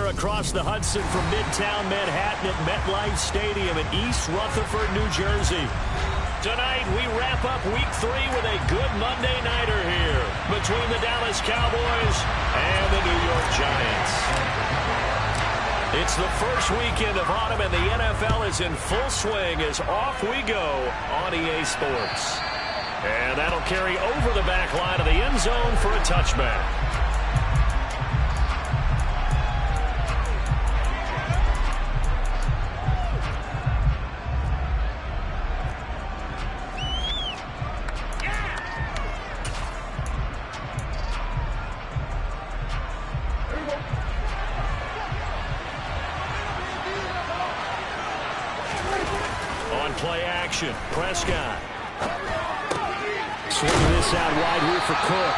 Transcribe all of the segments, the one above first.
there across the Hudson from Midtown Manhattan at MetLife Stadium in East Rutherford, New Jersey. Tonight, we wrap up Week 3 with a good Monday nighter here between the Dallas Cowboys and the New York Giants. It's the first weekend of autumn, and the NFL is in full swing as off we go on EA Sports. And that'll carry over the back line of the end zone for a touchback. Play action. Prescott. Swinging this out wide here for Cook.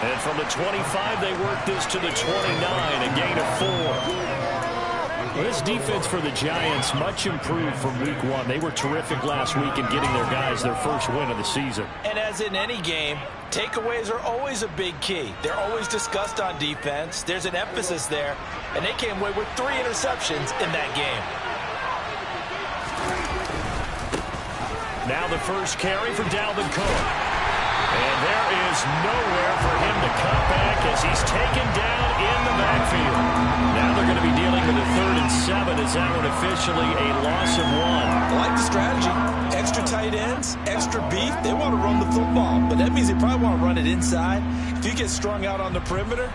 And from the 25, they work this to the 29, a gain of 4. Well, this defense for the Giants much improved from Week 1. They were terrific last week in getting their guys their first win of the season. And as in any game, takeaways are always a big key. They're always discussed on defense. There's an emphasis there, and they came away with 3 interceptions in that game. Now the first carry for Dalvin Cook. And there is nowhere for him to cut back as he's taken down in the backfield. Now they're going to be dealing with a 3rd and 7 as that one officially a loss of 1. I like the strategy. Extra tight ends, extra beef. They want to run the football, but that means they probably want to run it inside. If you get strung out on the perimeter,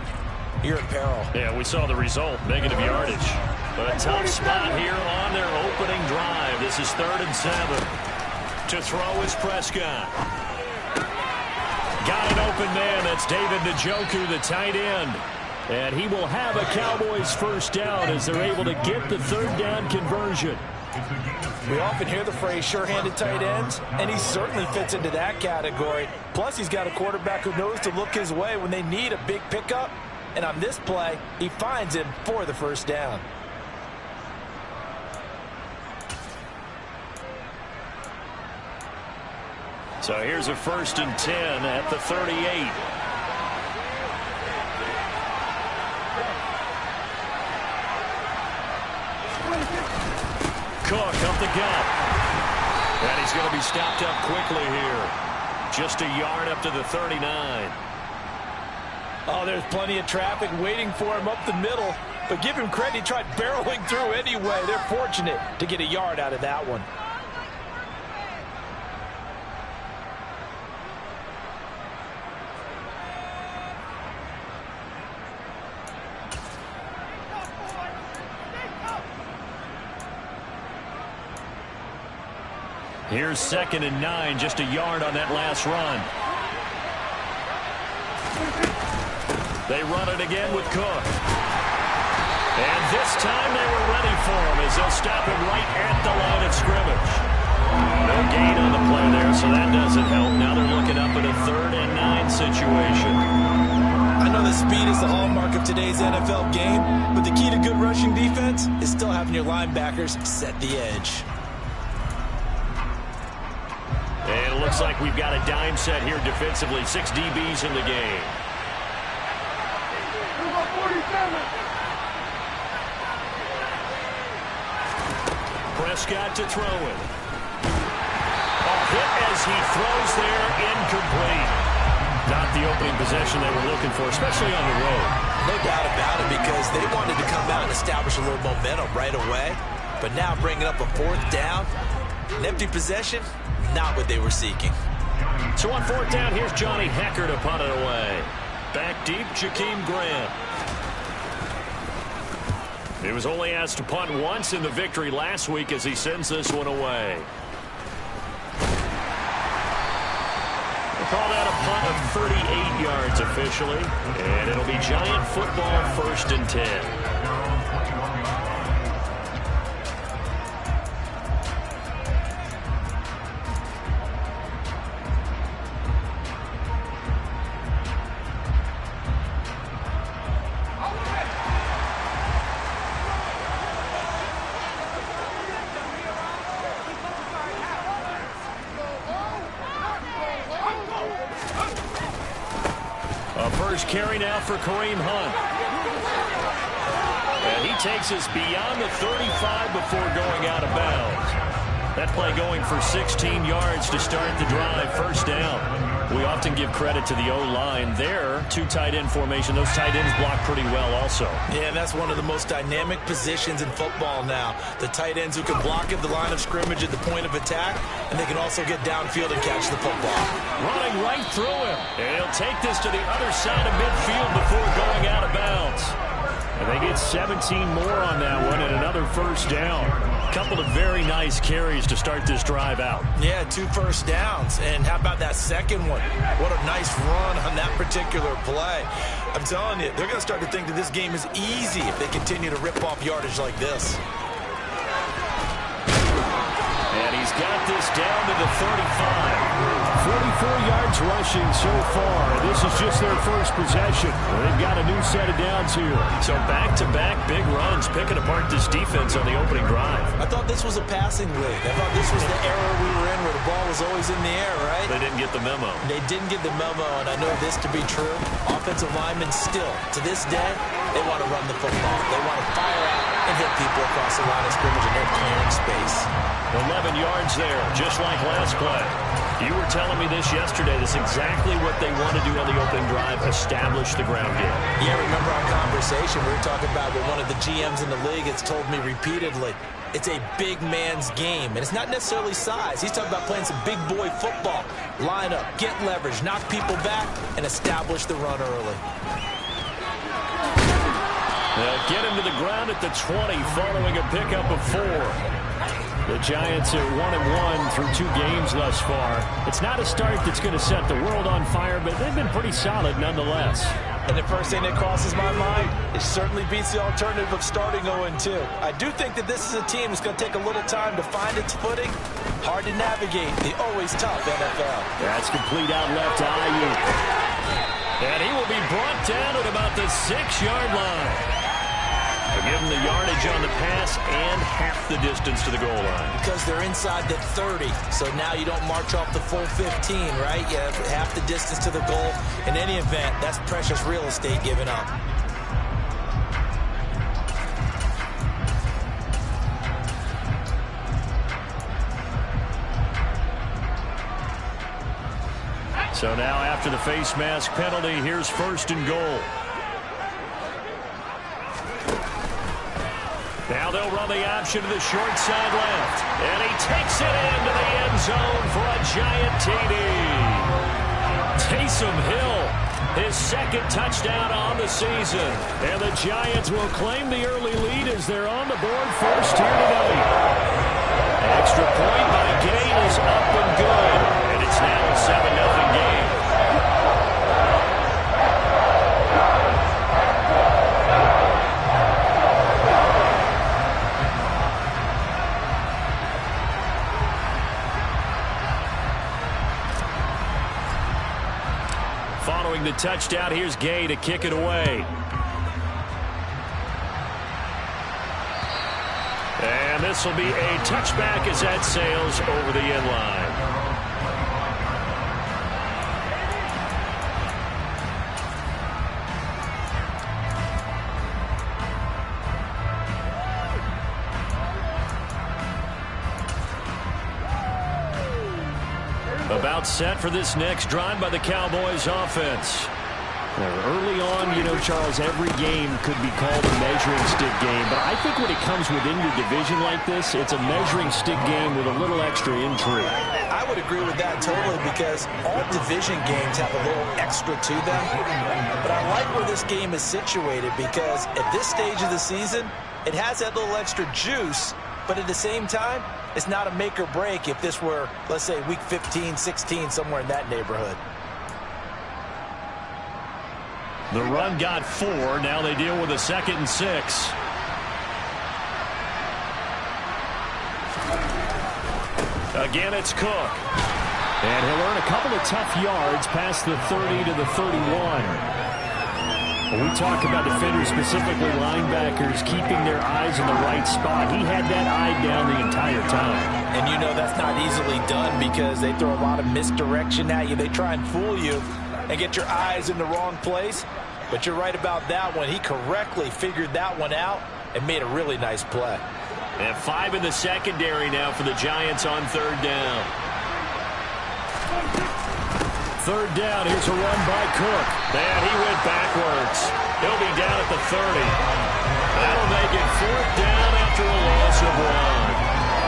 you're in peril. Yeah, we saw the result, negative yardage. But a tough spot here on their opening drive. This is 3rd and 7. To throw is Prescott. Got an open man. That's David Njoku, the tight end. And he will have a Cowboys first down as they're able to get the 3rd down conversion. We often hear the phrase sure-handed tight ends, and he certainly fits into that category. Plus, he's got a quarterback who knows to look his way when they need a big pickup. And on this play, he finds him for the first down. So here's a 1st and 10 at the 38. Cook up the gut. And he's going to be stopped up quickly here. Just a yard up to the 39. Oh, there's plenty of traffic waiting for him up the middle. But give him credit, he tried barreling through anyway. They're fortunate to get a yard out of that one. Here's 2nd and 9, just a yard on that last run. They run it again with Cook. And this time they were ready for him as they'll stop him right at the line of scrimmage. No gain on the play there, so that doesn't help. Now they're looking up at a 3rd and 9 situation. I know that speed is the hallmark of today's NFL game, but the key to good rushing defense is still having your linebackers set the edge. And it looks like we've got a dime set here defensively. 6 DBs in the game. Prescott to throw it. A hit as he throws there, incomplete. Not the opening possession they were looking for, especially on the road. No doubt about it, because they wanted to come out and establish a little momentum right away. But now bringing up a 4th down, an empty possession, not what they were seeking. So on 4th down, here's Johnny Hecker to punt it away. Back deep, Jakeem Grant. He was only asked to punt once in the victory last week as he sends this one away. We'll call that a punt of 38 yards officially. And it'll be Giant football 1st and 10. A first carry now for Kareem Hunt. And he takes us beyond the 35 before going out of bounds. That play going for 16 yards to start the drive, first down. We often give credit to the O-line there. Two tight end formation. Those tight ends block pretty well also. Yeah, and that's one of the most dynamic positions in football now. The tight ends who can block at the line of scrimmage at the point of attack, and they can also get downfield and catch the football. Running right through him. And he'll take this to the other side of midfield before going out of bounds. And they get 17 more on that one and another first down. A couple of very nice carries to start this drive out. Yeah, 2 first downs. And how about that second one? What a nice run on that particular play. I'm telling you, they're going to start to think that this game is easy if they continue to rip off yardage like this. And he's got this down to the 35. 44 yards rushing so far. This is just their first possession. They've got a new set of downs here. So back-to-back big runs, picking apart this defense on the opening drive. I thought this was a passing league. I thought this was the era we were in where the ball was always in the air, right? They didn't get the memo. They didn't get the memo, and I know this to be true. Offensive linemen still, to this day, they want to run the football. They want to fire out and hit people across the line of scrimmage, and they're clearing space. 11 yards there, just like last play. You were telling me this yesterday. This is exactly what they want to do on the opening drive, establish the ground game. Yeah, remember our conversation? We were talking about what one of the GMs in the league has told me repeatedly. It's a big man's game, and it's not necessarily size. He's talking about playing some big boy football. Line up, get leverage, knock people back, and establish the run early. They'll get him to the ground at the 20 following a pickup of 4. The Giants are 1-1 through 2 games thus far. It's not a start that's going to set the world on fire, but they've been pretty solid nonetheless. And the first thing that crosses my mind, it certainly beats the alternative of starting 0-2. I do think that this is a team that's going to take a little time to find its footing. Hard to navigate the always tough NFL. That's complete out left to Ayuk. And he will be brought down at about the 6-yard line. They'll give him the yardage on the pass and half the distance to the goal line. Because they're inside the 30, so now you don't march off the full 15, right? You have half the distance to the goal. In any event, that's precious real estate given up. So now after the face mask penalty, here's 1st and goal. Now they'll run the option to the short side left. And he takes it into the end zone for a giant TD. Taysom Hill, his 2nd touchdown on the season. And the Giants will claim the early lead as they're on the board first here tonight. Extra point by Gay is up and good. And it's now a 7-0 game. Following the touchdown, here's Gay to kick it away. And this will be a touchback as that sails over the end line. About set for this next drive by the Cowboys offense. Early on, you know, Charles, every game could be called a measuring stick game. But I think when it comes within your division like this, it's a measuring stick game with a little extra intrigue. I would agree with that totally because all division games have a little extra to them. But I like where this game is situated because at this stage of the season, it has that little extra juice. But at the same time, it's not a make or break if this were, let's say, week 15, 16, somewhere in that neighborhood. The run got 4. Now they deal with a 2nd and 6. Again, it's Cook. And he'll earn a couple of tough yards past the 30 to the 31. When we talk about defenders, specifically linebackers, keeping their eyes in the right spot, he had that eye down the entire time. And you know that's not easily done because they throw a lot of misdirection at you. They try and fool you and get your eyes in the wrong place. But you're right about that one. He correctly figured that one out and made a really nice play. And 5 in the secondary now for the Giants on 3rd down. 3rd down, here's a run by Cook. And he went backwards. He'll be down at the 30. That'll make it 4th down after a loss of 1.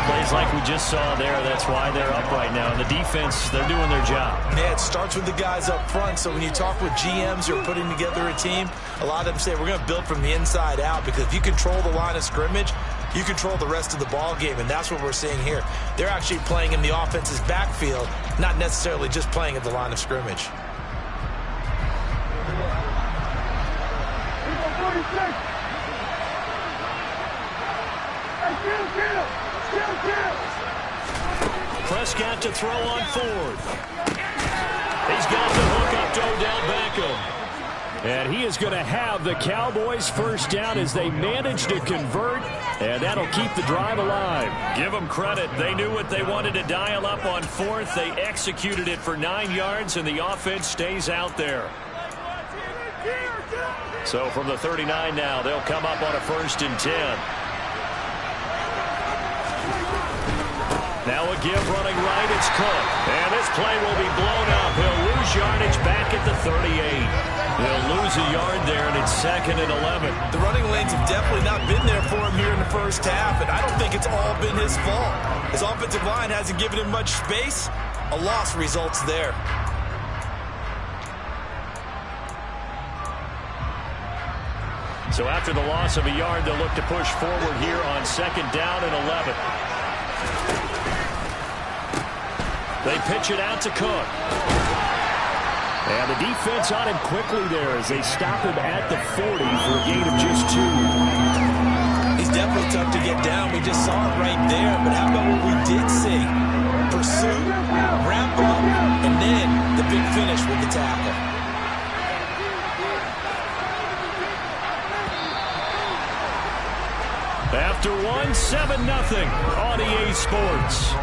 Plays like we just saw there, that's why they're up right now. And the defense, they're doing their job. Yeah, it starts with the guys up front. So when you talk with GMs who are putting together a team, a lot of them say we're going to build from the inside out, because if you control the line of scrimmage, you control the rest of the ball game, and that's what we're seeing here. They're actually playing in the offense's backfield, not necessarily just playing at the line of scrimmage. Prescott to throw on 4th. He's got the hook up to Odell Beckham. And he is going to have the Cowboys' 1st down as they manage to convert, and that'll keep the drive alive. Give them credit. They knew what they wanted to dial up on 4th. They executed it for 9 yards, and the offense stays out there. So from the 39 now, they'll come up on a 1st and 10. Now a give running right, it's Cook. And this play will be blown up. He'll lose yardage back at the 38. They'll lose a yard there, and it's 2nd and 11. The running lanes have definitely not been there for him here in the 1st half, and I don't think it's all been his fault. His offensive line hasn't given him much space. A loss results there. So after the loss of a yard, they'll look to push forward here on 2nd down and 11. They pitch it out to Cook. And the defense on him quickly there as they stop him at the 40 for a gain of just 2. He's definitely tough to get down. We just saw it right there. But how about what we did see? Pursuit, wrap up, and then the big finish with the tackle. After 1, 7-0 on EA Sports.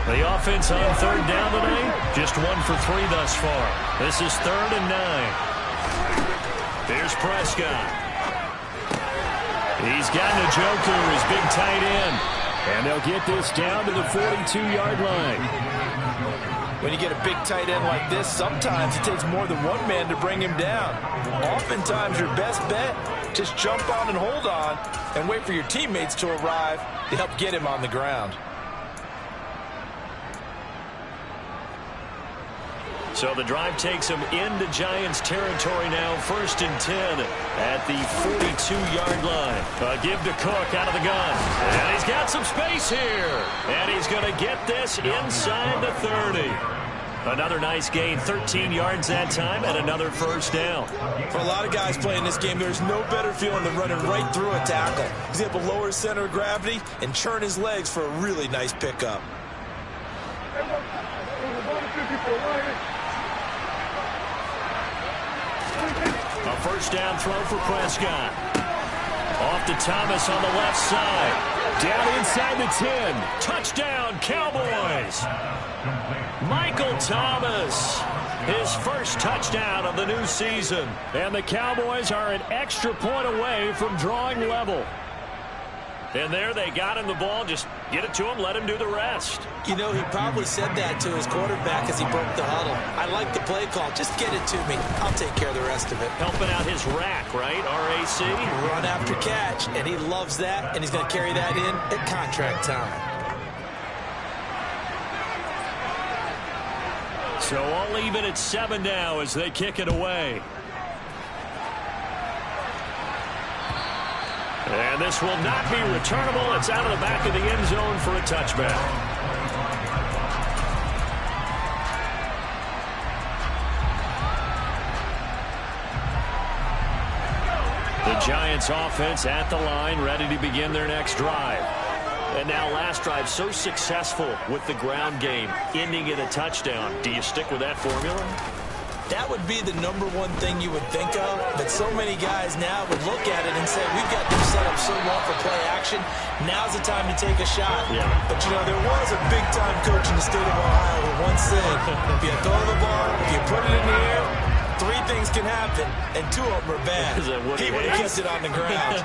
The offense on 3rd down tonight, just 1 for 3 thus far. This is 3rd and 9. Here's Prescott. He's got Njoku, his big tight end. And they'll get this down to the 42-yard line. When you get a big tight end like this, sometimes it takes more than one man to bring him down. Oftentimes, your best bet, just jump on and hold on and wait for your teammates to arrive to help get him on the ground. So the drive takes him into Giants territory now, 1st and 10 at the 42-yard line. A give to Cook out of the gun. And he's got some space here. And he's going to get this inside the 30. Another nice gain, 13 yards that time, and another 1st down. For a lot of guys playing this game, there's no better feeling than running right through a tackle. He's able to lower his center of gravity and churn his legs for a really nice pickup. A 1st down throw for Prescott. Off to Thomas on the left side. Down inside the 10. Touchdown, Cowboys. Michael Thomas, his 1st touchdown of the new season. And the Cowboys are an extra point away from drawing level. And there they got him the ball. Just get it to him, let him do the rest. You know, he probably said that to his quarterback as he broke the huddle. I like the play call. Just get it to me. I'll take care of the rest of it. Helping out his rack, right? RAC. Run after catch, and he loves that, and he's going to carry that in at contract time. So all even at 7 now as they kick it away. And this will not be returnable. It's out of the back of the end zone for a touchback. The Giants offense at the line, ready to begin their next drive. And now last drive so successful with the ground game, ending in a touchdown. Do you stick with that formula? That would be the number one thing you would think of, but so many guys now would look at it and say, we've got them set up so well for play action, now's the time to take a shot. Yeah. But, you know, there was a big-time coach in the state of Ohio who once said, if you throw the ball, if you put it in the air, 3 things can happen, and 2 of them are bad. He would have kept it on the ground.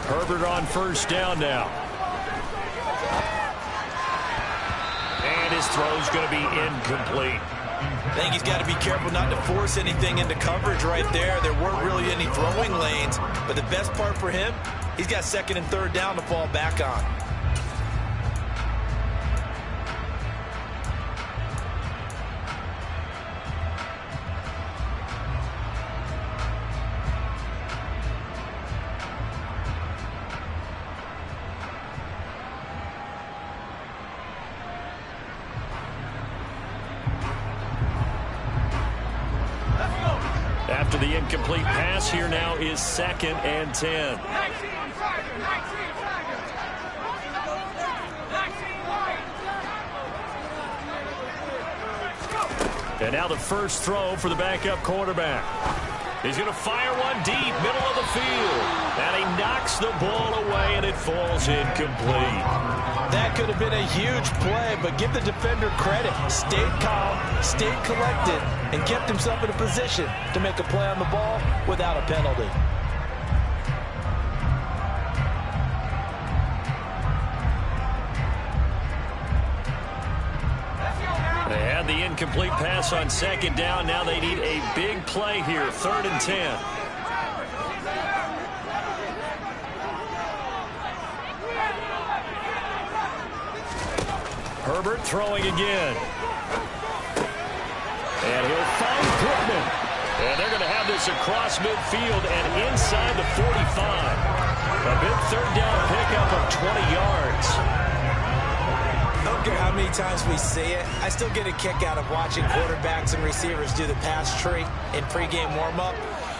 Herbert on first down now. And his throw's going to be incomplete. I think he's got to be careful not to force anything into coverage right there. There weren't really any throwing lanes, but the best part for him, he's got 2nd and 3rd down to fall back on. After the incomplete pass, here now is 2nd and 10. And now the first throw for the backup quarterback. He's going to fire one deep, middle of the field. And he knocks the ball away, and it falls incomplete. That could have been a huge play, but give the defender credit. Stayed calm, stayed collected, and kept himself in a position to make a play on the ball without a penalty. They had the incomplete pass on 2nd down. Now they need a big play here, 3rd and 10. Herbert throwing again. And he'll find Pittman. And they're going to have this across midfield and inside the 45. A big 3rd down pickup of 20 yards. I don't care how many times we see it. I still get a kick out of watching quarterbacks and receivers do the pass tree in pregame warm-up.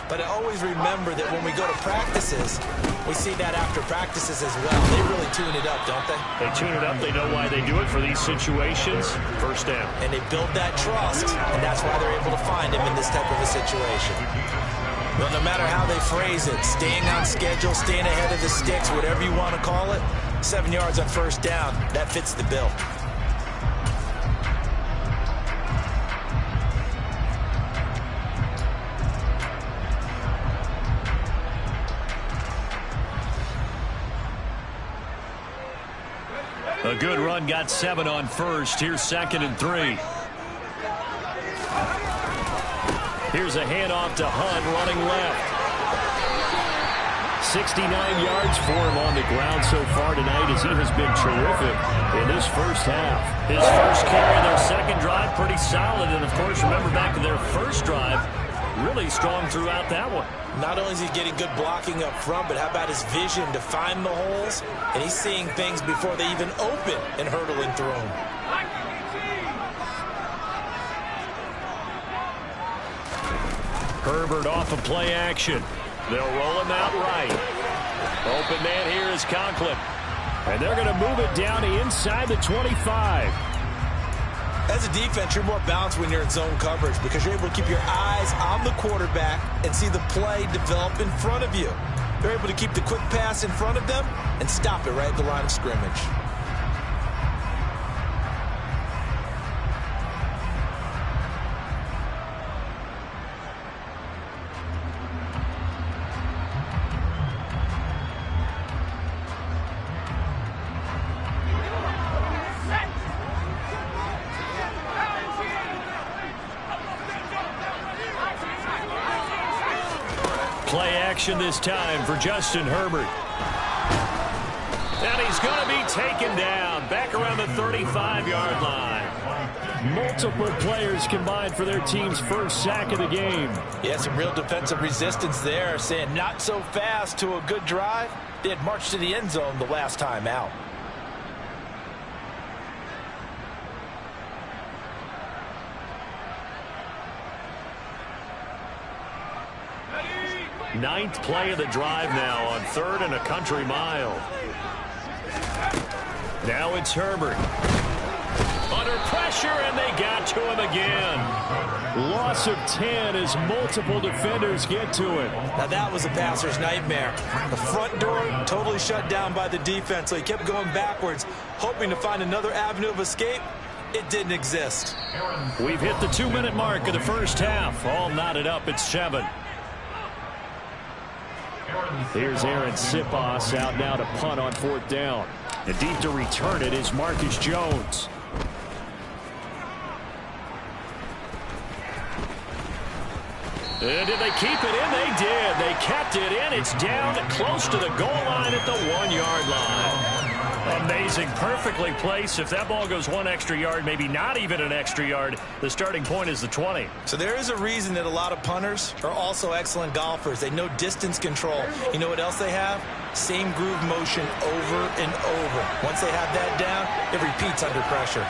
But I always remember that when we go to practices, we see that after practices as well. They really tune it up, don't they? They tune it up. They know why they do it for these situations. First down. And they build that trust, and that's why they're able to find him in this type of a situation. Well, no matter how they phrase it, staying on schedule, staying ahead of the sticks, whatever you want to call it, 7 yards on first down, that fits the bill. A good run, got 7 on first. Here's 2nd and 3. Here's a handoff to Hunt running left. 69 yards for him on the ground so far tonight as he has been terrific in this first half. His first carry, their 2nd drive, pretty solid. And, of course, remember back to their first drive, really strong throughout that one. Not only is he getting good blocking up front, but how about his vision to find the holes? And he's seeing things before they even open and hurdling through them. Herbert off of play action. They'll roll him out right. Open man here is Conklin. And they're going to move it down inside the 25. As a defense, you're more balanced when you're in zone coverage because you're able to keep your eyes on the quarterback and see the play develop in front of you. They're able to keep the quick pass in front of them and stop it right at the line of scrimmage. Play action this time for Justin Herbert. And he's going to be taken down back around the 35-yard line. Multiple players combined for their team's first sack of the game. Yeah, some real defensive resistance there, saying not so fast to a good drive. They had marched to the end zone the last time out. Ninth play of the drive now on 3rd and a country mile. Now it's Herbert. Under pressure, and they got to him again. Loss of 10 as multiple defenders get to him. Now that was a passer's nightmare. The front door totally shut down by the defense, so he kept going backwards, hoping to find another avenue of escape. It didn't exist. We've hit the 2-minute mark of the first half. All knotted up at 7. Here's Aaron Sipos out now to punt on 4th down. And deep to return it is Marcus Jones. And did they keep it in? They did. They kept it in. It's down close to the goal line at the 1-yard line. Amazing. Perfectly placed. If that ball goes 1 extra yard, maybe not even an extra yard, the starting point is the 20. So there is a reason that a lot of punters are also excellent golfers. They know distance control. You know what else they have? Same groove motion over and over. Once they have that down, it repeats under pressure.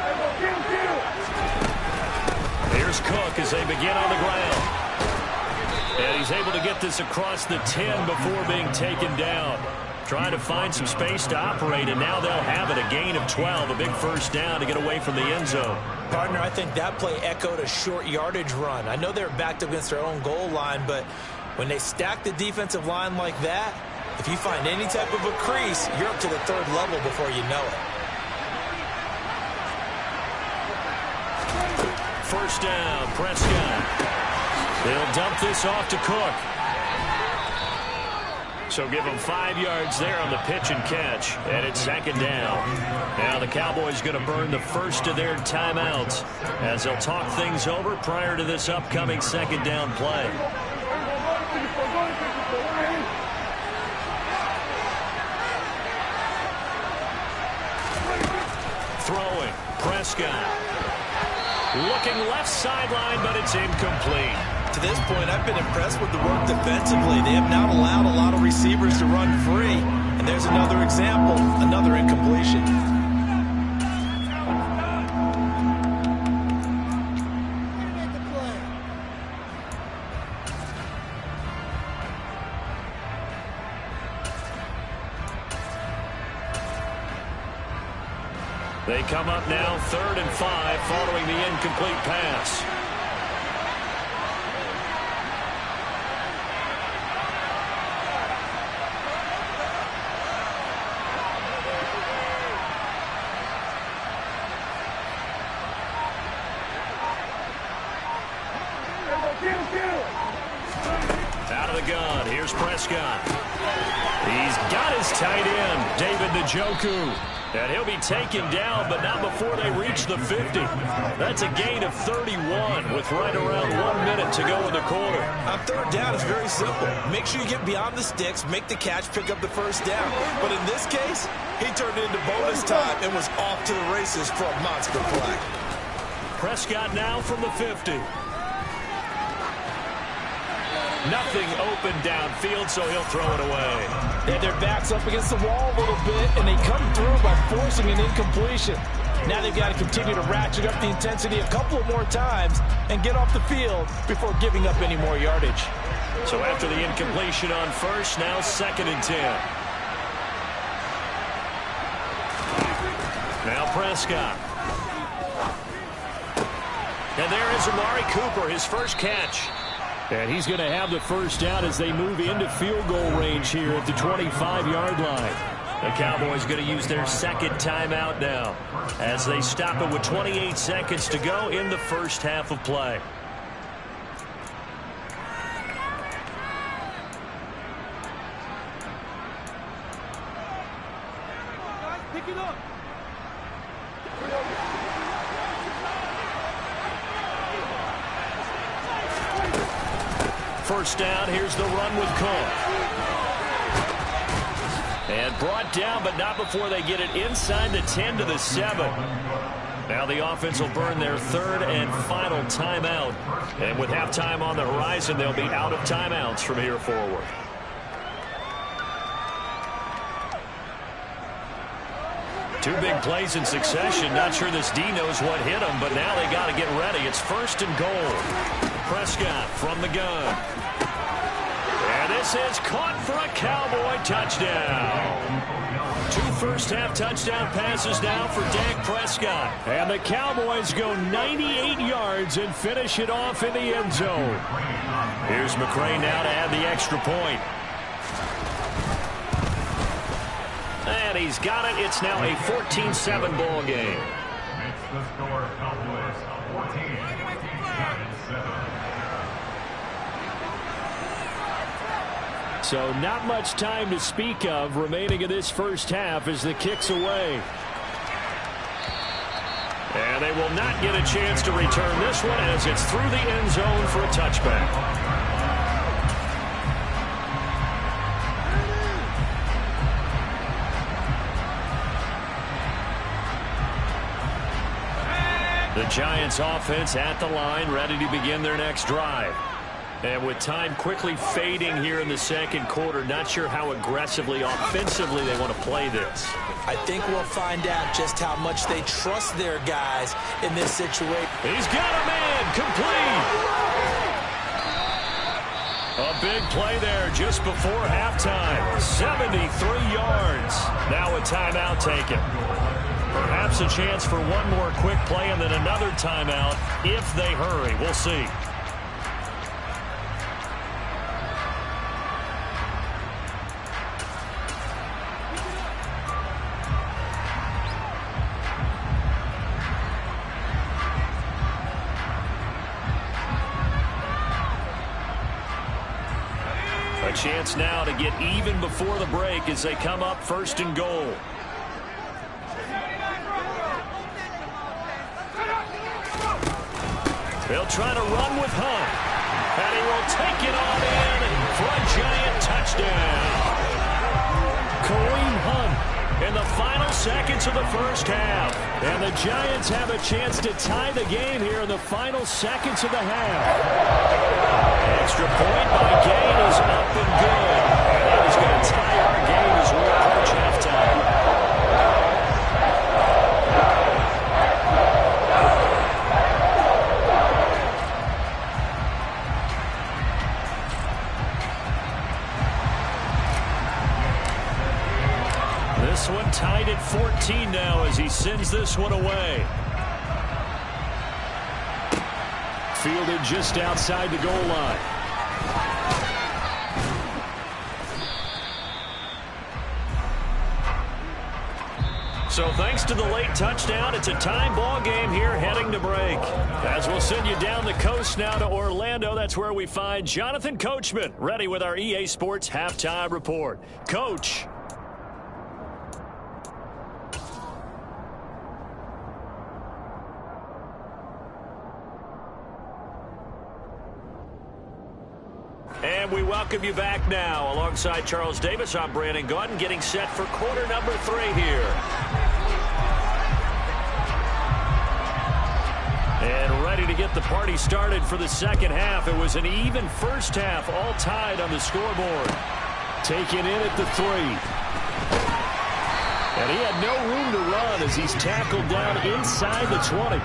Here's Cook as they begin on the ground. And he's able to get this across the 10 before being taken down. Trying to find some space to operate, and now they'll have it. A gain of 12, a big first down to get away from the end zone. Partner, I think that play echoed a short yardage run. I know they're backed up against their own goal line, but when they stack the defensive line like that, if you find any type of a crease, you're up to the 3rd level before you know it. First down, Prescott. They'll dump this off to Cook. So give them 5 yards there on the pitch and catch. And it's 2nd down. Now the Cowboys going to burn the first of their timeouts as they'll talk things over prior to this upcoming 2nd down play. Throwing, Prescott. Looking left sideline, but it's incomplete. To this point, I've been impressed with the work defensively. They have not allowed a lot of receivers to run free. And there's another example, another incompletion. They come up now 3rd and 5 following the incomplete pass. Out of the gun, here's Prescott. He's got his tight end, David Njoku. And he'll be taken down, but not before they reach the 50. That's a gain of 31 with right around 1 minute to go in the quarter. On 3rd down, it's very simple. Make sure you get beyond the sticks, make the catch, pick up the first down. But in this case, he turned into bonus time and was off to the races for a monster play. Prescott now from the 50. Nothing open downfield, so he'll throw it away. And their backs up against the wall a little bit, and they come through by forcing an incompletion. Now they've got to continue to ratchet up the intensity a couple of more times and get off the field before giving up any more yardage. So after the incompletion on first, now 2nd and 10. Now Prescott. And there is Amari Cooper, his first catch. And he's going to have the first down as they move into field goal range here at the 25-yard line. The Cowboys going to use their 2nd timeout now as they stop it with 28 seconds to go in the first half of play. Pick it up. First down, here's the run with Cook. And brought down, but not before they get it inside the 10 to the 7. Now the offense will burn their 3rd and final timeout. And with halftime on the horizon, they'll be out of timeouts from here forward. Two big plays in succession. Not sure this D knows what hit him, but now they got to get ready. It's 1st and goal. Prescott from the gun. And this this is caught for a Cowboy touchdown. 2 first-half touchdown passes now for Dak Prescott. And the Cowboys go 98 yards and finish it off in the end zone. Here's McCray now to add the extra point. And he's got it. It's now a 14-7 ball game. Makes the score Cowboys 14, Giants 7. So not much time to speak of remaining in this first half as the kick's away. And they will not get a chance to return this one as it's through the end zone for a touchback. The Giants offense at the line, ready to begin their next drive. And with time quickly fading here in the second quarter, not sure how aggressively, offensively they want to play this. I think we'll find out just how much they trust their guys in this situation. He's got a man, complete. A big play there just before halftime. 73 yards. Now a timeout taken. Perhaps a chance for one more quick play and then another timeout if they hurry. We'll see. A chance now to get even before the break as they come up 1st and goal. They'll try to run with Hunt. And he will take it on in for a Giant touchdown. Kareem Hunt in the final seconds of the first half. And the Giants have a chance to tie the game here in the final seconds of the half. Extra point by Gain is up and good. And that is going to tie our game as we approach halftime. This one tied at 14 now as he sends this one away. Fielded just outside the goal line. So thanks to the late touchdown, it's a time ball game here heading to break. As we'll send you down the coast now to Orlando, that's where we find Jonathan Coachman, ready with our EA Sports Halftime Report. Coach. And we welcome you back now. Alongside Charles Davis, I'm Brandon Gaudin, getting set for quarter number 3 here. And ready to get the party started for the second half. It was an even first half, all tied on the scoreboard. Taken in at the 3. And he had no room to run as he's tackled down inside the 20.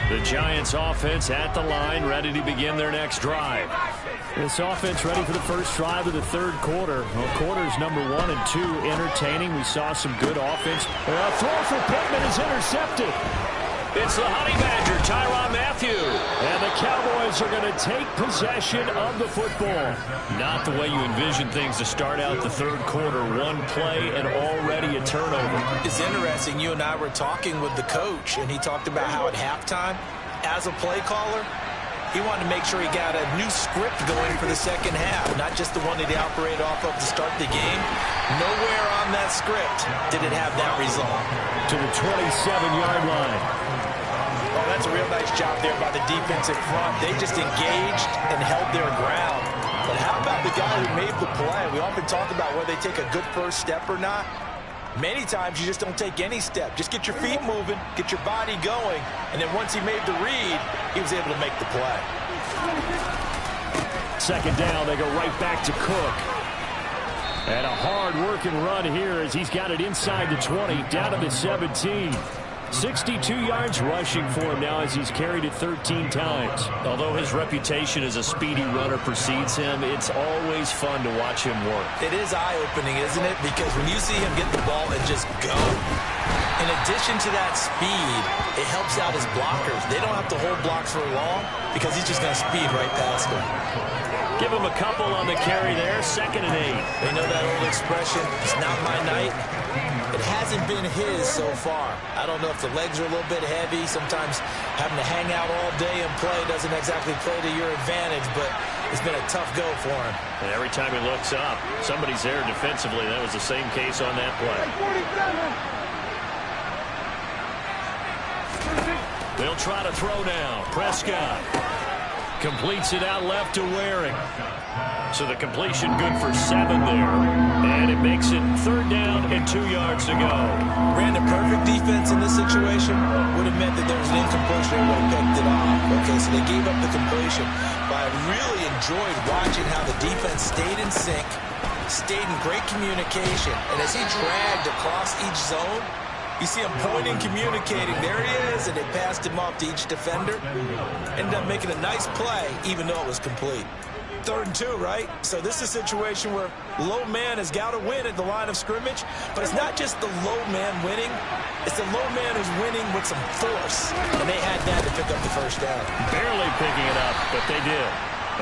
The Giants offense at the line, ready to begin their next drive. This offense ready for the first drive of the third quarter. Well, quarters number 1 and 2 entertaining. We saw some good offense. A throw for Pittman is intercepted. It's the Honey Badger, Tyrann Mathieu. And the Cowboys are going to take possession of the football. Not the way you envision things to start out the third quarter. One play and already a turnover. It's interesting. You and I were talking with the coach, and he talked about how at halftime, as a play caller, he wanted to make sure he got a new script going for the second half, not just the one that he operated off of to start the game. Nowhere on that script did it have that result. To the 27-yard line. Oh, that's a real nice job there by the defensive front. They just engaged and held their ground. But how about the guy who made the play? We often talk about whether they take a good first step or not. Many times you just don't take any step. Just get your feet moving, get your body going, and then once he made the read, he was able to make the play. Second down, they go right back to Cook. And a hard-working run here as he's got it inside the 20, down to the 17. 62 yards rushing for him now as he's carried it 13 times. Although his reputation as a speedy runner precedes him, it's always fun to watch him work. It is eye-opening, isn't it? Because when you see him get the ball and just go, in addition to that speed, it helps out his blockers. They don't have to hold blocks for long because he's just going to speed right past them. Give him a couple on the carry there, 2nd and 8. They know that old expression, it's not my night. It hasn't been his so far. I don't know if the legs are a little bit heavy. Sometimes having to hang out all day and play doesn't exactly play to your advantage, but it's been a tough go for him. And every time he looks up, somebody's there defensively. That was the same case on that play. They'll try to throw now. Prescott completes it out left to Waring. So the completion good for 7 there. And it makes it 3rd down and 2 yards to go. Ran a perfect defense in this situation. Would have meant that there was an incompletion and would have picked it off. Okay, so they gave up the completion. But I really enjoyed watching how the defense stayed in sync, stayed in great communication. And as he dragged across each zone, you see him pointing, communicating. There he is, and they passed him off to each defender. Ended up making a nice play, even though it was complete. 3rd and 2, right? So this is a situation where low man has got to win at the line of scrimmage, but it's not just the low man winning. It's the low man who's winning with some force, and they had that to pick up the 1st down. Barely picking it up, but they did.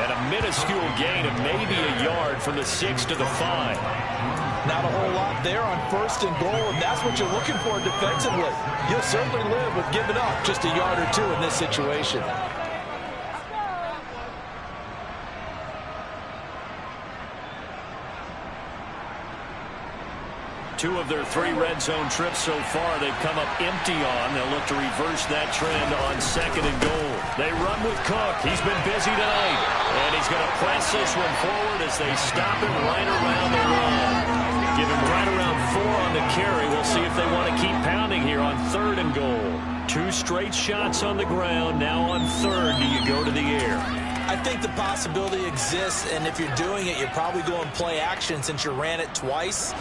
And a minuscule gain of maybe a yard from the 6 to the 5. Not a whole lot there on 1st and goal, and that's what you're looking for defensively. You'll certainly live with giving up just a yard or 2 in this situation. Two of their 3 red zone trips so far they've come up empty on. They'll look to reverse that trend on 2nd and goal. They run with Cook. He's been busy tonight. And he's going to press this one forward as they stop him right around the run. Give him right around 4 on the carry. We'll see if they want to keep pounding here on 3rd and goal. 2 straight shots on the ground. Now on 3rd, do you go to the air? I think the possibility exists, and if you're doing it, you're probably going play action since you ran it twice.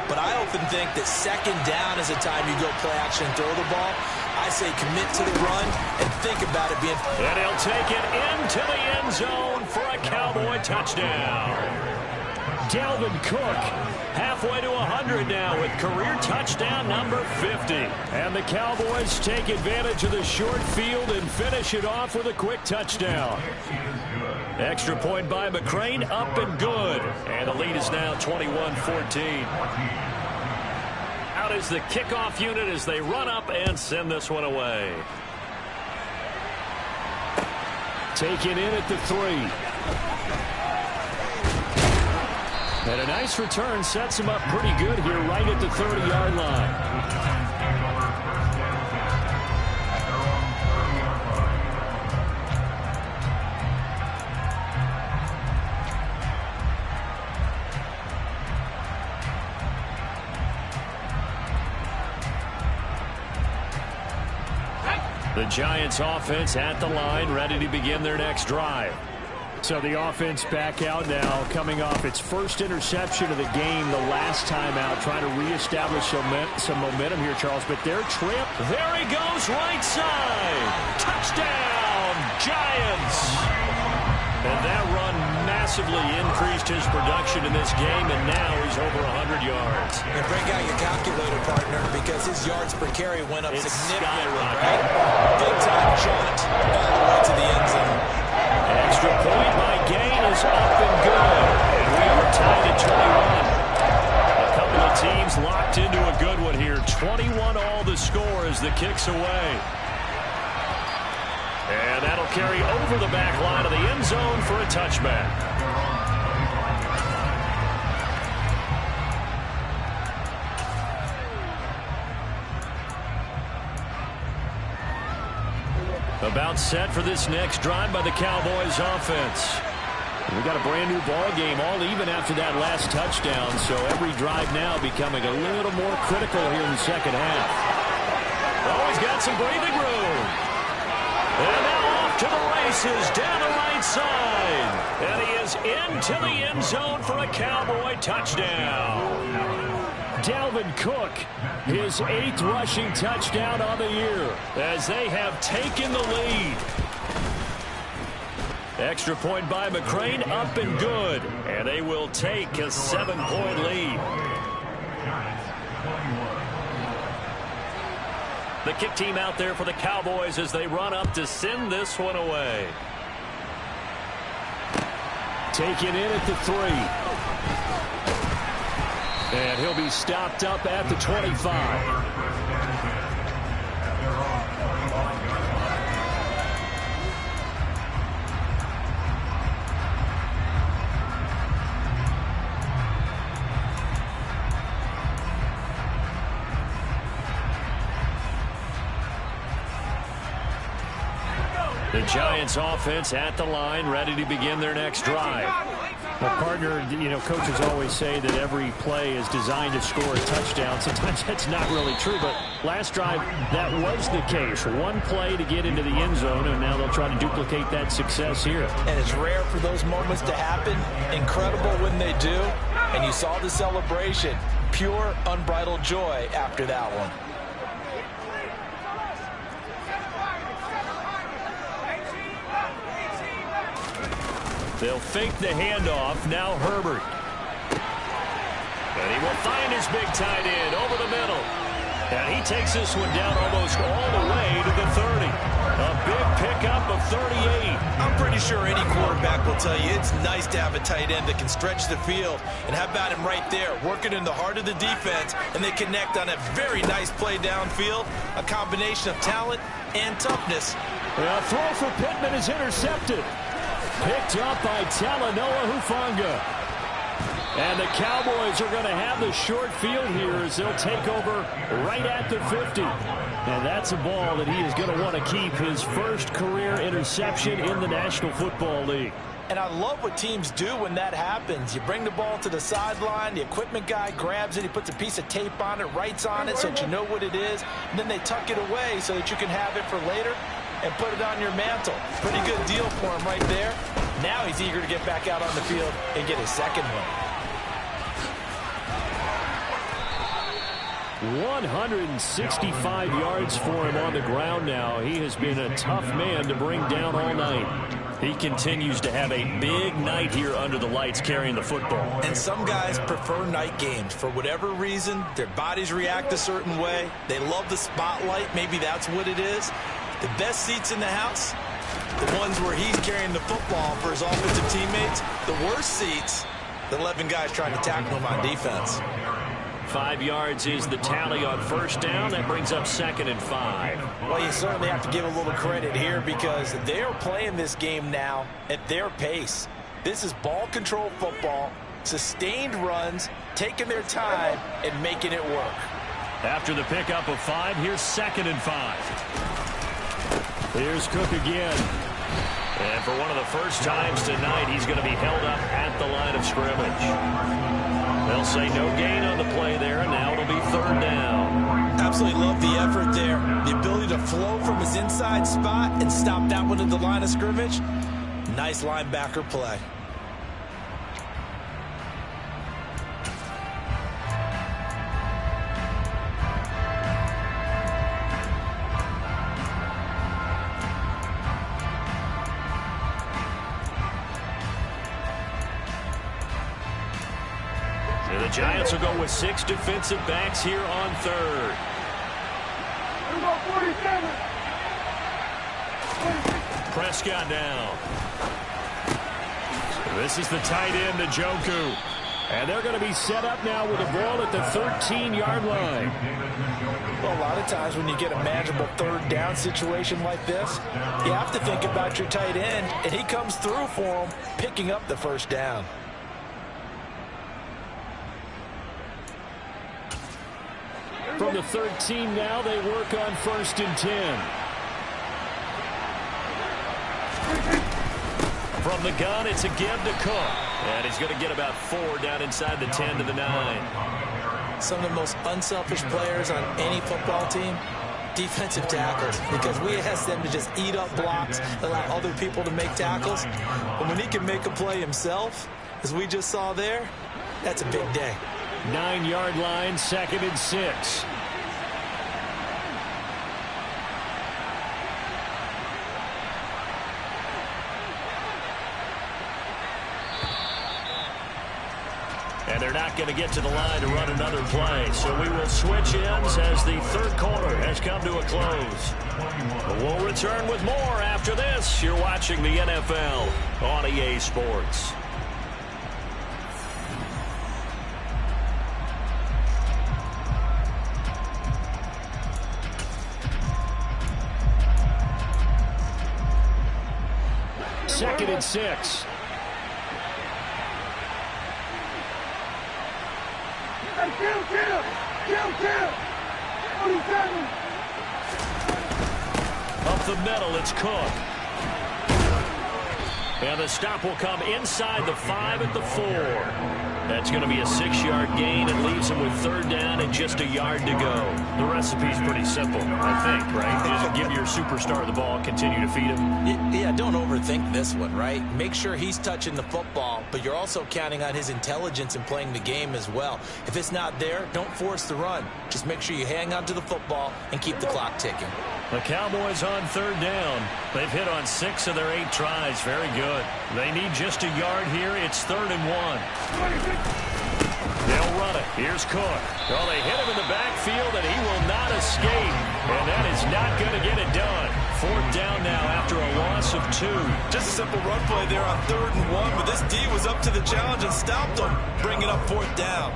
But I often think that 2nd down is the time you go play action and throw the ball. I say commit to the run and think about it being... And he'll take it into the end zone for a Cowboy touchdown. Dalvin Cook halfway to 100 now with career touchdown number 50. And the Cowboys take advantage of the short field and finish it off with a quick touchdown. Extra point by McCrane, up and good. And the lead is now 21-14. Out is the kickoff unit as they run up and send this one away. Taken in at the 3. And a nice return sets him up pretty good here right at the 30-yard line. The Giants offense at the line, ready to begin their next drive. So the offense back out now, coming off its first interception of the game the last time out, trying to reestablish some momentum here, Charles. But their trip, there he goes, right side. Touchdown, Giants. And that run massively increased his production in this game, and now he's over 100 yards. And break out your calculator, partner, because his yards per carry went up significantly, right? Big-time jaunt all the way to the end zone. Extra point by Gain is up and good. And we are tied at 21. A couple of teams locked into a good one here. 21 all the score as the kick's away. And that'll carry over the back line of the end zone for a touchback. About set for this next drive by the Cowboys offense. We got a brand new ball game, all even after that last touchdown, so every drive now becoming a little more critical here in the second half. Oh, he's got some breathing room. And now off to the races down the right side. And he is into the end zone for a Cowboy touchdown. Dalvin Cook, his 8th rushing touchdown on the year, as they have taken the lead. Extra point by McCrane, up and good. And they will take a 7-point lead. The kick team out there for the Cowboys as they run up to send this one away. Taken in at the 3. And he'll be stopped up at the 25. The Giants offense at the line, ready to begin their next drive. Well, partner, coaches always say that every play is designed to score a touchdown. Sometimes that's not really true, but last drive, that was the case. One play to get into the end zone, and now they'll try to duplicate that success here. And it's rare for those moments to happen. Incredible when they do. And you saw the celebration. Pure, unbridled joy after that one. They'll fake the handoff. Now Herbert. And he will find his big tight end over the middle. And he takes this one down almost all the way to the 30. A big pickup of 38. I'm pretty sure any quarterback will tell you it's nice to have a tight end that can stretch the field. And how about him right there, working in the heart of the defense, and they connect on a very nice play downfield. A combination of talent and toughness. A throw for Pittman is intercepted. Picked up by Talanoa Hufanga. And the Cowboys are going to have the short field here as they'll take over right at the 50. And that's a ball that he is going to want to keep, his first career interception in the National Football League. And I love what teams do when that happens. You bring the ball to the sideline, the equipment guy grabs it, he puts a piece of tape on it, writes on it so that you know what it is, and then they tuck it away so that you can have it for later and put it on your mantle. Pretty good deal for him right there. Now he's eager to get back out on the field and get his second one. 165 yards for him on the ground now. He has been a tough man to bring down all night. He continues to have a big night here under the lights carrying the football. And some guys prefer night games. For whatever reason, their bodies react a certain way. They love the spotlight. Maybe that's what it is. The best seats in the house, the ones where he's carrying the football for his offensive teammates. The worst seats, the 11 guys trying to tackle him on defense. 5 yards is the tally on first down. That brings up 2nd and 5. Well, you certainly have to give a little credit here because they're playing this game now at their pace. This is ball control football, sustained runs, taking their time and making it work. After the pickup of 5, here's 2nd and 5. Here's Cook again. And for one of the first times tonight, he's going to be held up at the line of scrimmage. They'll say no gain on the play there, and now it'll be 3rd down. Absolutely love the effort there. The ability to flow from his inside spot and stop that one at the line of scrimmage. Nice linebacker play. The Giants will go with 6 defensive backs here on 3rd. Prescott down. This is the tight end, Njoku. And they're going to be set up now with the ball at the 13-yard line. Well, a lot of times when you get a manageable 3rd down situation like this, you have to think about your tight end, and he comes through for him, picking up the 1st down. From the 13 now, they work on 1st and 10. From the gun, it's a give to Cook. And he's going to get about 4 down inside the 10 to the 9. Some of the most unselfish players on any football team, defensive tackles, because we ask them to just eat up blocks, allow other people to make tackles. But when he can make a play himself, as we just saw there, that's a big day. 9-yard line, 2nd and 6. And they're not going to get to the line to run another play. So we will switch ends as the third quarter has come to a close. But we'll return with more after this. You're watching the NFL on EA Sports. Second and 6. Up the middle, it's Cook. And the stop will come inside the 5 at the 4. That's going to be a 6-yard gain. It leaves him with 3rd down and just a yard to go. The recipe's pretty simple, I think, right? Just give your superstar the ball, continue to feed him. Yeah, don't overthink this one, right? Make sure he's touching the football, but you're also counting on his intelligence in playing the game as well. If it's not there, don't force the run. Just make sure you hang on to the football and keep the clock ticking. The Cowboys on 3rd down. They've hit on 6 of their 8 tries. Very good. They need just a yard here. It's 3rd and 1. They'll run it. Here's Cook. Well, they hit him in the backfield, and he will not escape. And that is not going to get it done. 4th down now after a loss of 2. Just a simple run play there on 3rd and 1, but this D was up to the challenge and stopped him, bringing up 4th down.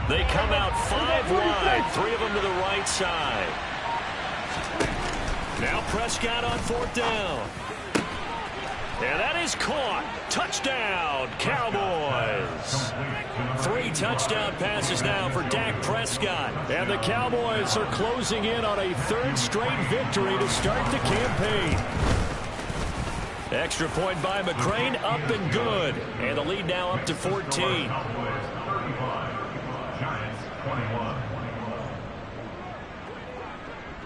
They come out 5 wide, 3 of them to the right side. Now Prescott on 4th down. And that is caught. Touchdown, Cowboys. 3 touchdown passes now for Dak Prescott. And the Cowboys are closing in on a 3rd straight victory to start the campaign. Extra point by McCrane, up and good. And the lead now up to 14.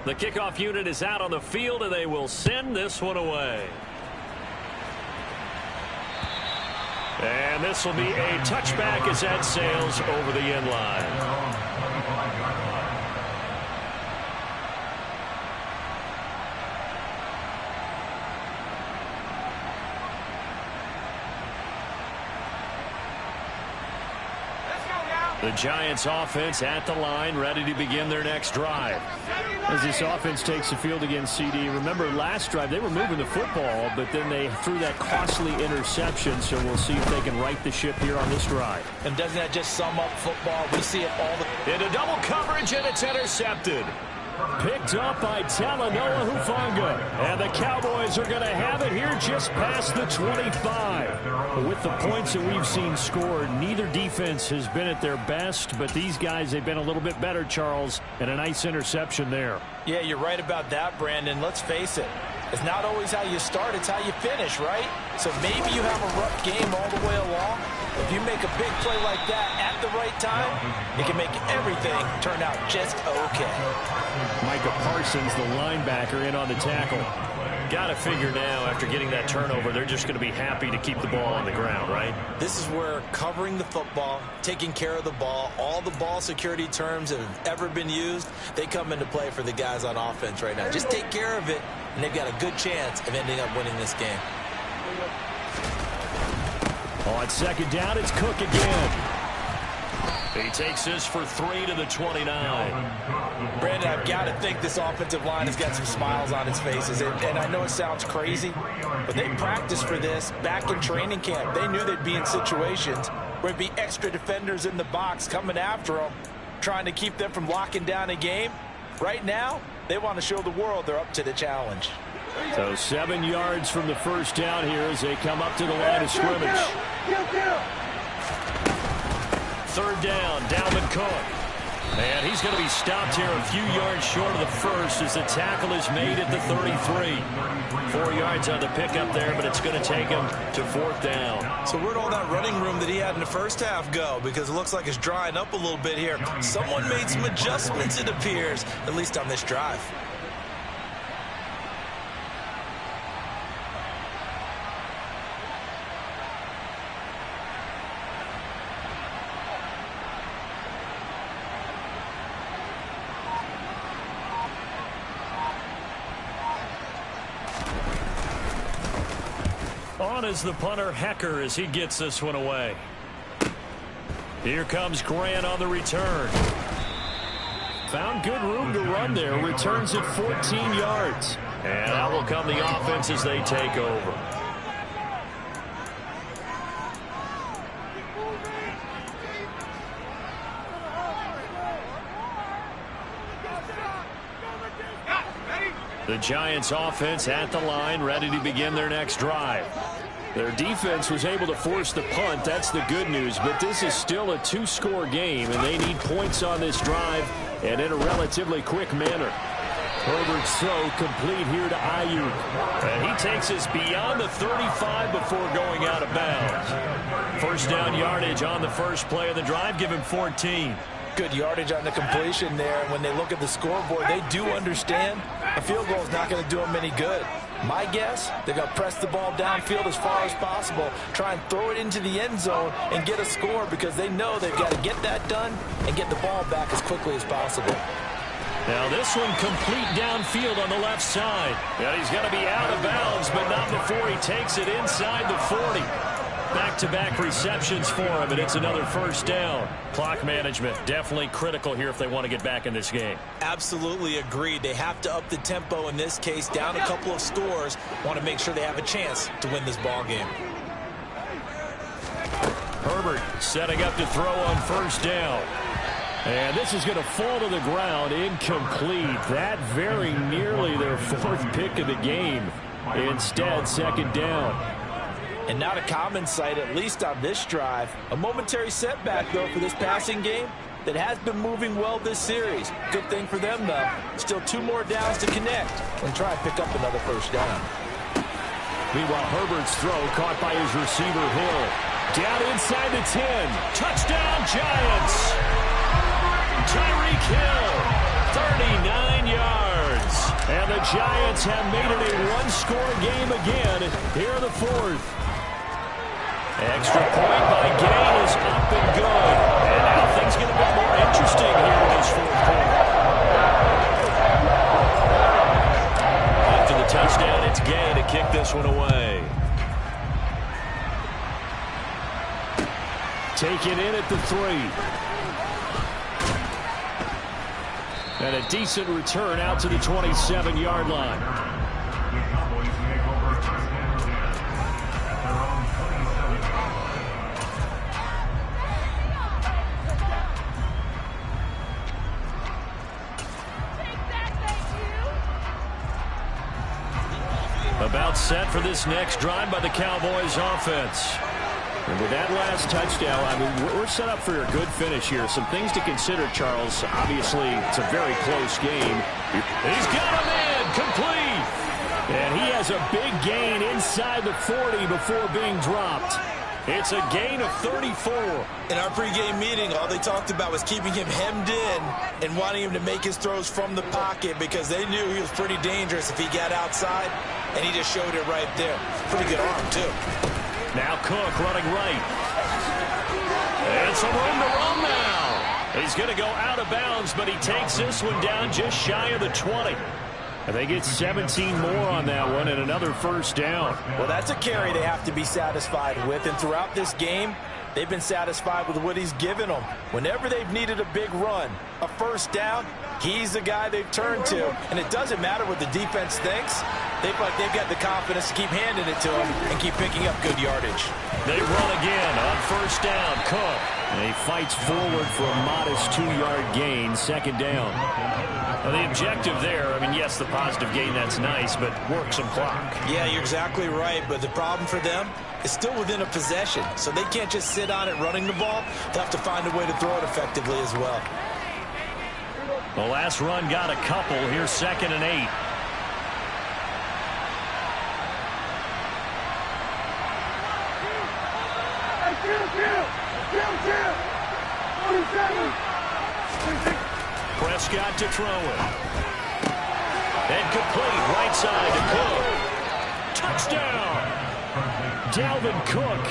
The kickoff unit is out on the field, and they will send this one away. And this will be a touchback as that sails over the end line. The Giants offense at the line, ready to begin their next drive. As this offense takes the field against CD, remember last drive they were moving the football, but then they threw that costly interception, so we'll see if they can right the ship here on this drive. And doesn't that just sum up football? We see it all the... Into double coverage, and it's intercepted. Picked up by Talanoa Hufanga. And the Cowboys are going to have it here just past the 25. But with the points that we've seen scored, neither defense has been at their best, but these guys, they've been a little bit better, Charles, and a nice interception there. Yeah, you're right about that, Brandon. Let's face it. It's not always how you start, it's how you finish, right? So maybe you have a rough game all the way along. If you make a big play like that at the right time, it can make everything turn out just okay. Micah Parsons, the linebacker, in on the tackle. Got to figure now, after getting that turnover, they're just going to be happy to keep the ball on the ground, right? This is where covering the football, taking care of the ball, all the ball security terms that have ever been used, they come into play for the guys on offense right now. Just take care of it, and they've got a good chance of ending up winning this game. On 2nd down, it's Cook again. He takes this for 3 to the 29. Brandon, I've got to think this offensive line has got some smiles on its faces. And I know it sounds crazy, but they practiced for this back in training camp. They knew they'd be in situations where there'd be extra defenders in the box coming after them, trying to keep them from locking down a game. Right now, They want to show the world they're up to the challenge. So 7 yards from the first down here as they come up to the line of scrimmage. Third down, Dalvin Cook. And he's going to be stopped here a few yards short of the first as the tackle is made at the 33. 4 yards on the pickup there, but it's going to take him to fourth down. So where'd all that running room that he had in the first half go? Because it looks like it's drying up a little bit here. Someone made some adjustments, it appears, at least on this drive. On is the punter, Hecker, as he gets this one away. Here comes Grant on the return. Found good room to run there. Returns at 14 yards. And out will come the offense as they take over. The Giants offense at the line, ready to begin their next drive. Their defense was able to force the punt. That's the good news. But this is still a 2-score game, and they need points on this drive and in a relatively quick manner. Herbert's throw complete here to Ayuk. And he takes us beyond the 35 before going out of bounds. First down yardage on the first play of the drive. Give him 14. Good yardage on the completion there. When they look at the scoreboard, they do understand a field goal is not going to do them any good. My guess, they're going to press the ball downfield as far as possible, try and throw it into the end zone and get a score because they know they've got to get that done and get the ball back as quickly as possible. Now this one complete downfield on the left side. Yeah, he's going to be out of bounds, but not before he takes it inside the 40. Back-to-back receptions for him, and it's another first down. Clock management definitely critical here if they want to get back in this game. Absolutely agreed. They have to up the tempo in this case, down a couple of scores. Want to make sure they have a chance to win this ball game. Herbert setting up to throw on first down. And this is going to fall to the ground, incomplete. That very nearly their fourth pick of the game. Instead, second down. And not a common sight, at least on this drive. A momentary setback, though, for this passing game that has been moving well this series. Good thing for them, though. Still 2 more downs to connect and try and pick up another first down. Meanwhile, Herbert's throw caught by his receiver, Hill. Down inside the 10. Touchdown, Giants! Tyreek Hill, 39 yards. And the Giants have made it a 1-score game again here in the fourth. Extra point by Gay is up and good. And now things get a bit more interesting here in this fourth quarter. After the touchdown, it's Gay to kick this one away. Taken in at the 3. And a decent return out to the 27-yard line. The Cowboys make over a first down at their own 27. About set for this next drive by the Cowboys offense. And with that last touchdown, I mean, we're set up for a good finish here. Some things to consider, Charles. Obviously, it's a very close game. He's got a man complete. And he has a big gain inside the 40 before being dropped. It's a gain of 34. In our pregame meeting, all they talked about was keeping him hemmed in and wanting him to make his throws from the pocket because they knew he was pretty dangerous if he got outside, and he just showed it right there. Pretty good arm, too. Now Cook running right. And some room to run now. He's going to go out of bounds, but he takes this one down just shy of the 20. And they get 17 more on that one and another first down. Well, that's a carry they have to be satisfied with. And throughout this game, they've been satisfied with what he's given them. Whenever they've needed a big run, a first down, he's the guy they've turned to. And it doesn't matter what the defense thinks. They've got the confidence to keep handing it to him and keep picking up good yardage. They run again on first down. Cook And he fights forward for a modest 2-yard gain, second down. Well, the objective there, I mean, yes, the positive gain, that's nice, but work some clock. Yeah, you're exactly right, but the problem for them is still within a possession, so they can't just sit on it running the ball. They'll have to find a way to throw it effectively as well. The last run got a couple. Here's 2nd and 8. Prescott to throw it. And complete right side to Cook. Touchdown! Dalvin Cook,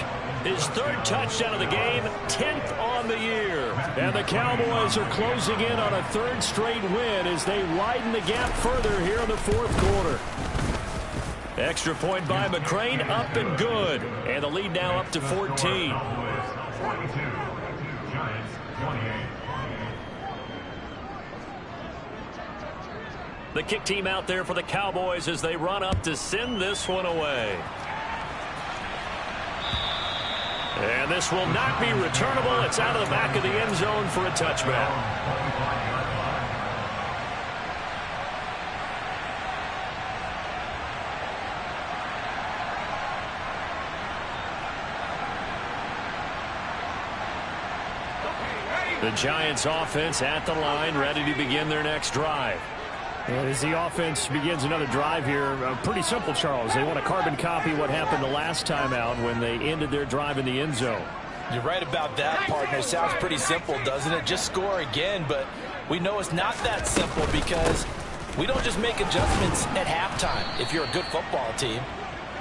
his 3rd touchdown of the game, 10th on the year. And the Cowboys are closing in on a 3rd straight win as they widen the gap further here in the 4th quarter. Extra point by McCrane, up and good. And the lead now up to 14. Cowboys 42, Giants 28. The kick team out there for the Cowboys as they run up to send this one away. And this will not be returnable. It's out of the back of the end zone for a touchback. The Giants offense at the line, ready to begin their next drive. And as the offense begins another drive here, pretty simple, Charles. They want to carbon copy what happened the last time out when they ended their drive in the end zone. You're right about that, partner. Sounds pretty simple, doesn't it? Just score again, but we know it's not that simple because we don't just make adjustments at halftime if you're a good football team.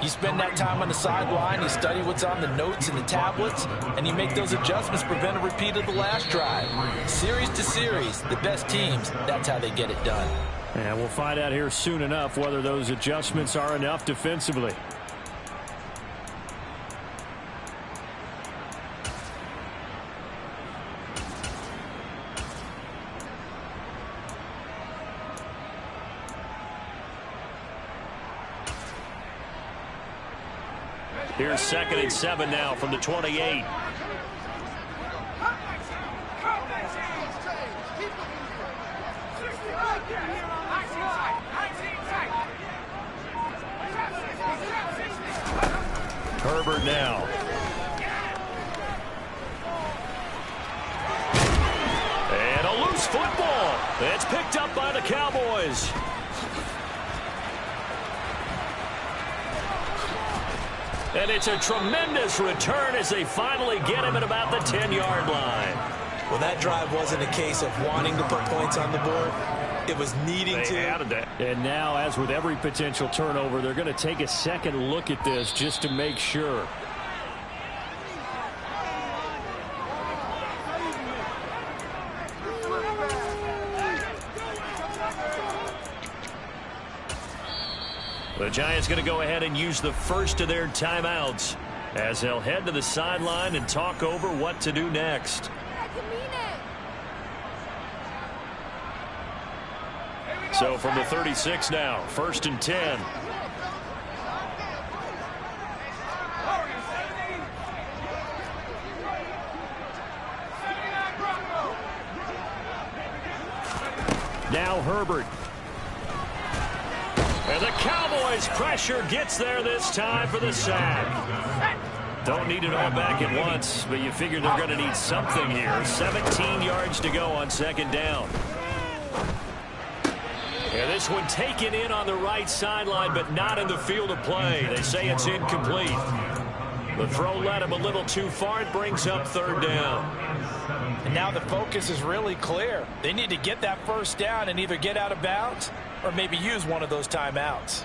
You spend that time on the sideline, you study what's on the notes and the tablets, and you make those adjustments, prevent a repeat of the last drive. Series to series, the best teams, that's how they get it done. And we'll find out here soon enough whether those adjustments are enough defensively. Here's 2nd and 7 now from the 28. Herbert now. And a loose football. It's picked up by the Cowboys. And it's a tremendous return as they finally get him at about the 10-yard line. Well, that drive wasn't a case of wanting to put points on the board. It was needing to. And now, as with every potential turnover, they're going to take a second look at this just to make sure. The Giants going to go ahead and use the first of their timeouts as they'll head to the sideline and talk over what to do next. So from the 36 now, 1st and 10. Now Herbert. And the Cowboys pressure gets there this time for the sack. Don't need it all back at once, but you figure they're going to need something here. 17 yards to go on 2nd down. And this one taken in on the right sideline, but not in the field of play. They say it's incomplete. The throw led him a little too far. It brings up 3rd down. And now the focus is really clear. They need to get that 1st down and either get out of bounds or maybe use one of those timeouts.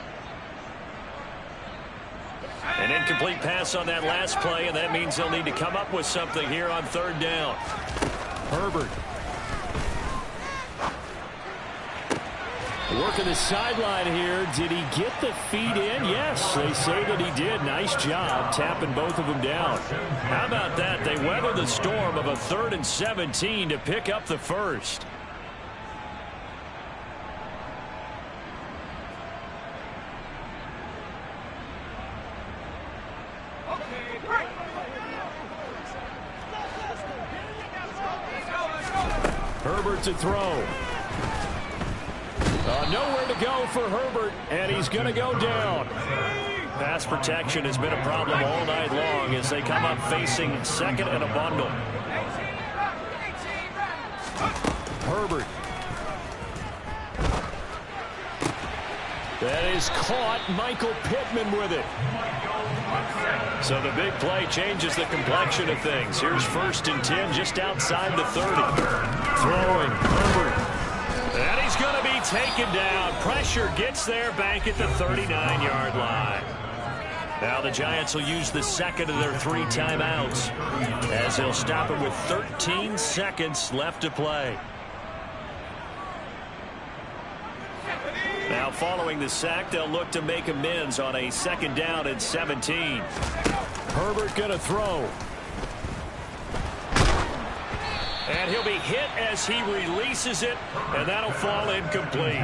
An incomplete pass on that last play, and that means they'll need to come up with something here on 3rd down. Herbert. Working the sideline here. Did he get the feet in? Yes, they say that he did. Nice job tapping both of them down. How about that? They weather the storm of a 3rd and 17 to pick up the first. Herbert to throw. Nowhere to go for Herbert, and he's going to go down. Pass protection has been a problem all night long as they come up facing second and a bundle. Herbert. That is caught. Michael Pittman with it. So the big play changes the complexion of things. Here's 1st and 10 just outside the 30. Throwing. Herbert. And he's going to be taken down. Pressure gets there back at the 39-yard line. Now the Giants will use the second of their 3 timeouts as they'll stop it with 13 seconds left to play. Now following the sack, they'll look to make amends on a 2nd down and 17. Herbert going to throw. And he'll be hit as he releases it, and that'll fall incomplete.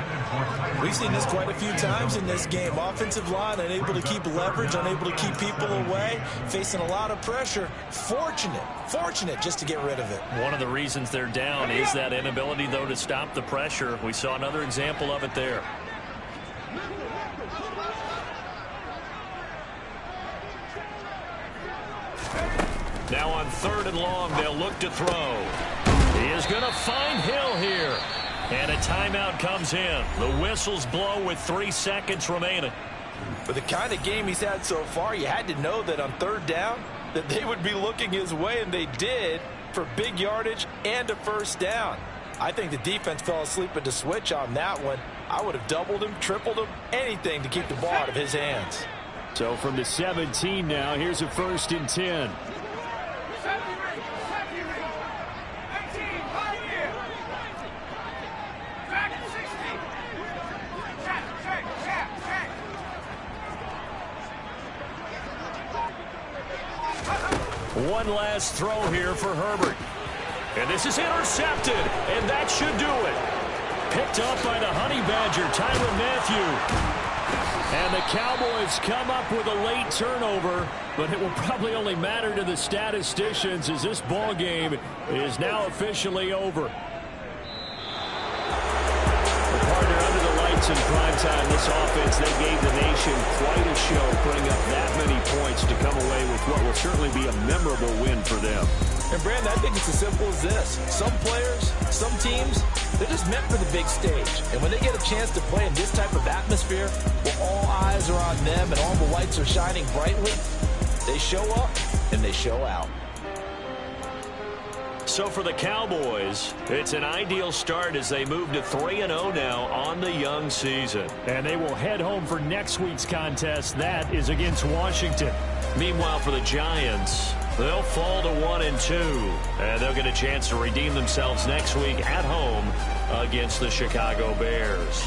We've seen this quite a few times in this game. Offensive line unable to keep leverage, unable to keep people away, facing a lot of pressure. Fortunate just to get rid of it. One of the reasons they're down is that inability, though, to stop the pressure. We saw another example of it there. Now on 3rd and long, they'll look to throw. He is going to find Hill here. And a timeout comes in. The whistles blow with 3 seconds remaining. For the kind of game he's had so far, you had to know that on 3rd down, that they would be looking his way, and they did, for big yardage and a 1st down. I think the defense fell asleep at the switch on that one. I would have doubled him, tripled him, anything to keep the ball out of his hands. So from the 17 now, here's a 1st and 10. One last throw here for Herbert. And this is intercepted, and that should do it. Picked up by the Honey Badger, Tyrann Mathieu. And the Cowboys come up with a late turnover, but it will probably only matter to the statisticians as this ball game is now officially over. Partner, under the lights in prime time, this offense, they gave the nation quite a show, putting up that many points to come away with what will certainly be a memorable win for them. And Brandon, I think it's as simple as this. Some players, some teams, they're just meant for the big stage. And when they get a chance to play in this type of atmosphere, where all eyes are on them and all the lights are shining brightly, they show up and they show out. So for the Cowboys, it's an ideal start as they move to 3-0 now on the young season. And they will head home for next week's contest. That is against Washington. Meanwhile, for the Giants, they'll fall to 1-2. And they'll get a chance to redeem themselves next week at home against the Chicago Bears.